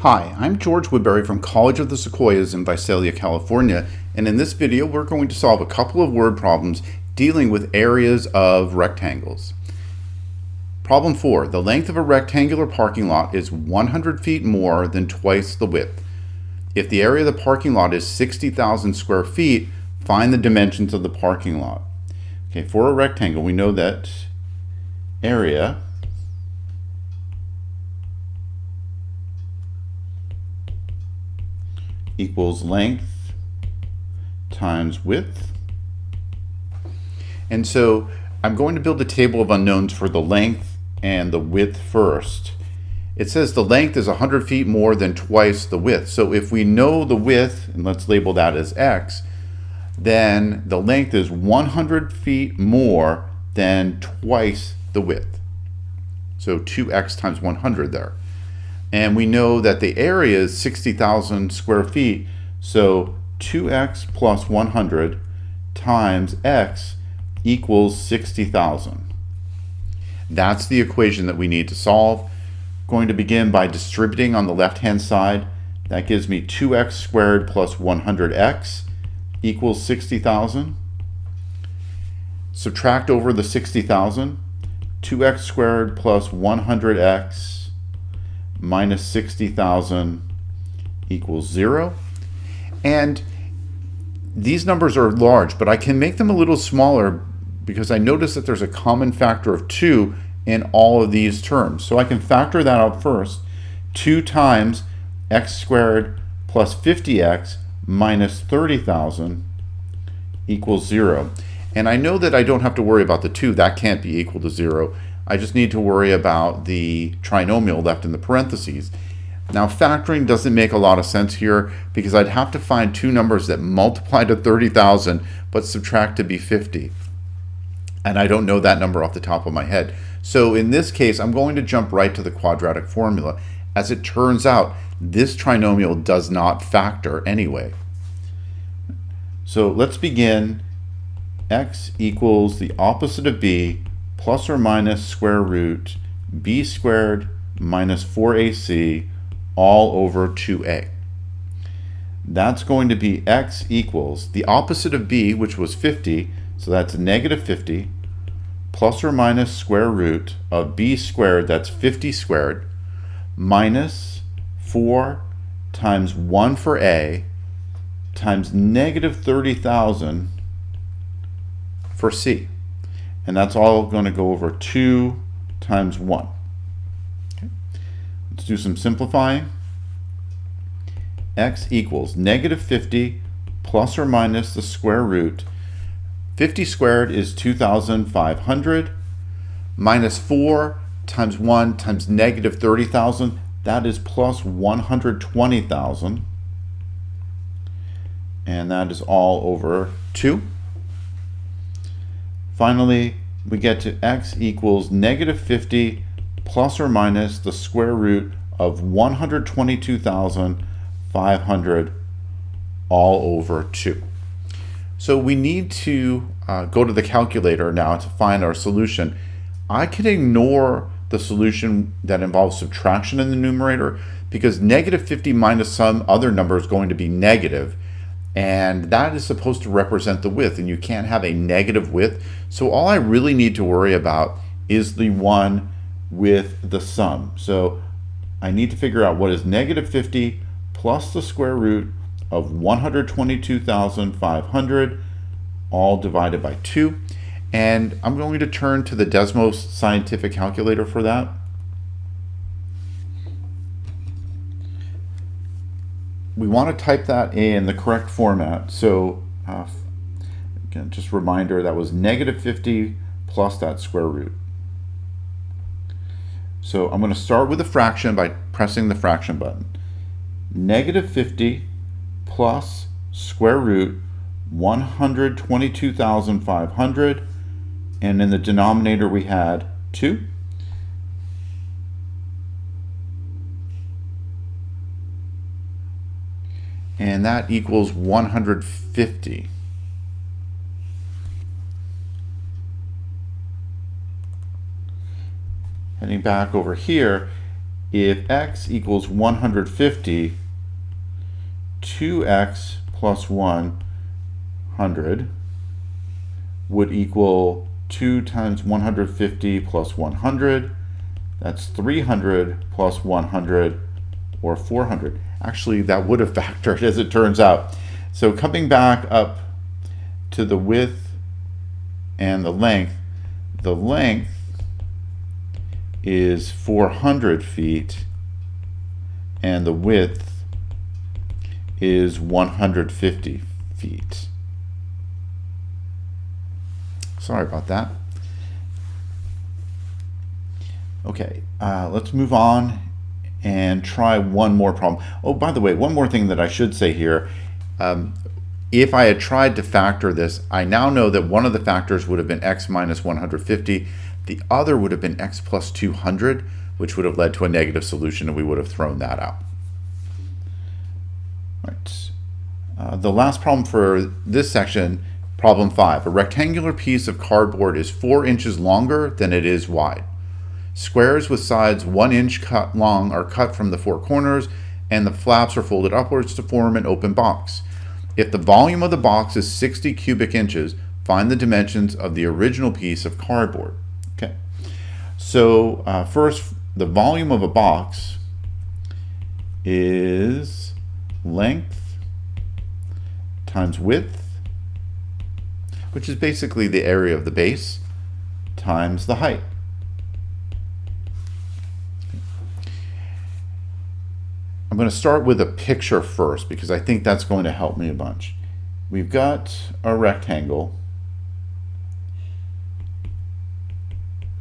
Hi, I'm George Woodbury from College of the Sequoias in Visalia, California, and in this video we're going to solve a couple of word problems dealing with areas of rectangles. Problem 4. The length of a rectangular parking lot is 100 feet more than twice the width. If the area of the parking lot is 60,000 square feet, find the dimensions of the parking lot. Okay, for a rectangle, we know that area equals length times width. And so I'm going to build a table of unknowns for the length and the width first. It says the length is 100 feet more than twice the width. So if we know the width, and let's label that as x, then the length is 100 feet more than twice the width. So 2x times 100 there. And we know that the area is 60,000 square feet, so 2x plus 100 times x equals 60,000. That's the equation that we need to solve. Going to begin by distributing on the left-hand side. That gives me 2x squared plus 100x equals 60,000. Subtract over the 60,000. 2x squared plus 100x minus 60,000 equals 0. And these numbers are large, but I can make them a little smaller because I notice that there's a common factor of 2 in all of these terms. So I can factor that out first. 2 times x squared plus 50x minus 30,000 equals 0. And I know that I don't have to worry about the 2. That can't be equal to 0. I just need to worry about the trinomial left in the parentheses. Now factoring doesn't make a lot of sense here because I'd have to find two numbers that multiply to 30,000 but subtract to be 50. And I don't know that number off the top of my head. So in this case, I'm going to jump right to the quadratic formula. As it turns out, this trinomial does not factor anyway. So let's begin. X equals the opposite of b plus or minus square root b squared minus 4ac all over 2a. That's going to be x equals the opposite of b, which was 50, so that's negative 50, plus or minus square root of b squared, that's 50 squared, minus 4 times 1 for a times negative 30,000 for c. And that's all going to go over 2 times 1. Okay. Let's do some simplifying. X equals negative 50 plus or minus the square root. 50 squared is 2,500 minus 4 times 1 times negative 30,000. That is plus 120,000. And that is all over 2. Finally, we get to x equals negative 50 plus or minus the square root of 122,500 all over 2. So we need to go to the calculator now to find our solution. I can ignore the solution that involves subtraction in the numerator because negative 50 minus some other number is going to be negative. And that is supposed to represent the width, and you can't have a negative width. So all I really need to worry about is the one with the sum. So I need to figure out what is negative 50 plus the square root of 122,500, all divided by 2. And I'm going to turn to the Desmos scientific calculator for that. We want to type that in the correct format. So again, just a reminder, that was negative 50 plus that square root. So I'm going to start with a fraction by pressing the fraction button. Negative 50 plus square root 122,500, and in the denominator we had 2. And that equals 150. Heading back over here, if x equals 150, 2x plus 100 would equal 2 times 150 plus 100. That's 300 plus 100, or 400. Actually, that would have factored, as it turns out. So coming back up to the width and the length is 400 feet, and the width is 150 feet. Sorry about that. Okay, let's move on and try one more problem. Oh, by the way, one more thing that I should say here. If I had tried to factor this, I now know that one of the factors would have been x minus 150. The other would have been x plus 200, which would have led to a negative solution, and we would have thrown that out. Right. The last problem for this section, problem 5. A rectangular piece of cardboard is 4 inches longer than it is wide. Squares with sides 1 inch long are cut from the 4 corners, and the flaps are folded upwards to form an open box. If the volume of the box is 60 cubic inches, find the dimensions of the original piece of cardboard. Okay, so first, the volume of a box is length times width, which is basically the area of the base, times the height. I'm going to start with a picture first because I think that's going to help me a bunch. We've got a rectangle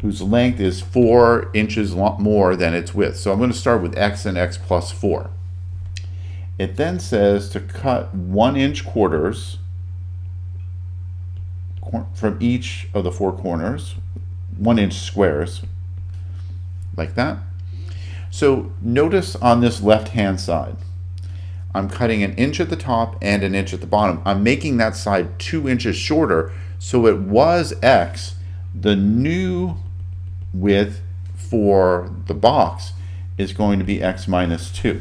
whose length is 4 inches more than its width. So I'm going to start with x and x plus 4. It then says to cut 1 inch quarters from each of the 4 corners, 1 inch squares, like that. So notice on this left-hand side, I'm cutting 1 inch at the top and 1 inch at the bottom. I'm making that side 2 inches shorter, so it was x. The new width for the box is going to be x minus 2.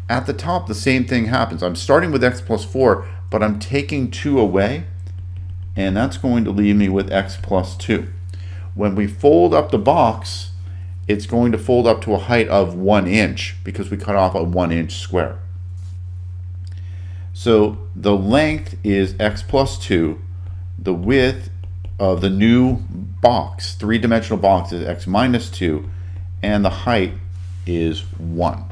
At the top, the same thing happens. I'm starting with x plus 4, but I'm taking 2 away, and that's going to leave me with x plus 2. When we fold up the box, it's going to fold up to a height of 1 inch because we cut off a 1 inch square. So the length is x plus 2. The width of the new box, 3-dimensional box, is x minus 2. And the height is 1.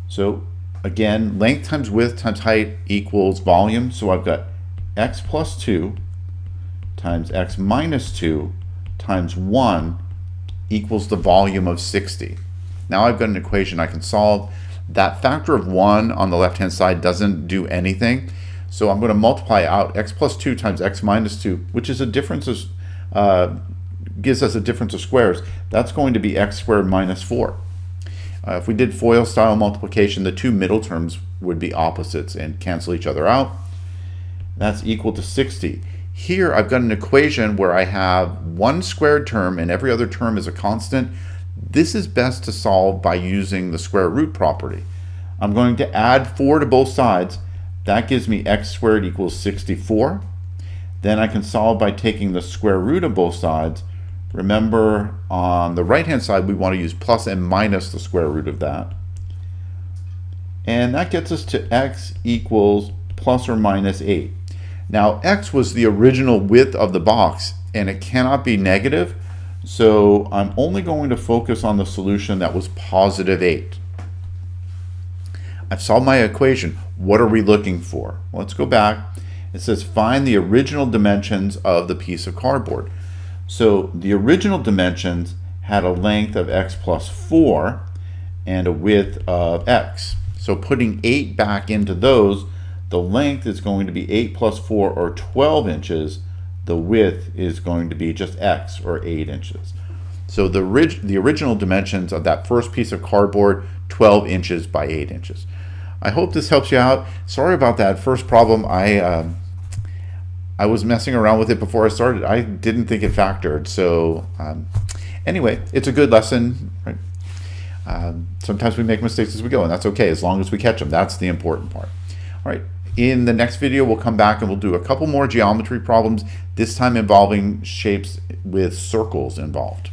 So again, length times width times height equals volume. So I've got x plus 2 times x minus 2 times 1 equals the volume of 60. Now I've got an equation I can solve. That factor of 1 on the left-hand side doesn't do anything. So I'm going to multiply out x plus 2 times x minus 2, which is a difference of, gives us a difference of squares. That's going to be x squared minus 4. If we did FOIL-style multiplication, the two middle terms would be opposites and cancel each other out. That's equal to 60. Here I've got an equation where I have one squared term and every other term is a constant. This is best to solve by using the square root property. I'm going to add 4 to both sides. That gives me x squared equals 64. Then I can solve by taking the square root of both sides. Remember, on the right-hand side, we want to use plus and minus the square root of that. And that gets us to x equals plus or minus 8. Now, x was the original width of the box, and it cannot be negative, so I'm only going to focus on the solution that was positive 8. I've solved my equation. What are we looking for? Well, let's go back. It says find the original dimensions of the piece of cardboard. So the original dimensions had a length of x plus 4 and a width of x. So putting 8 back into those, the length is going to be 8 plus 4, or 12 inches. The width is going to be just x, or 8 inches. So the original dimensions of that first piece of cardboard, 12 inches by 8 inches. I hope this helps you out. Sorry about that first problem. I was messing around with it before I started. I didn't think it factored. So Anyway, it's a good lesson, right? Sometimes we make mistakes as we go, and that's okay, as long as we catch them. That's the important part. All right, in the next video, we'll come back and we'll do a couple more geometry problems, this time involving shapes with circles involved.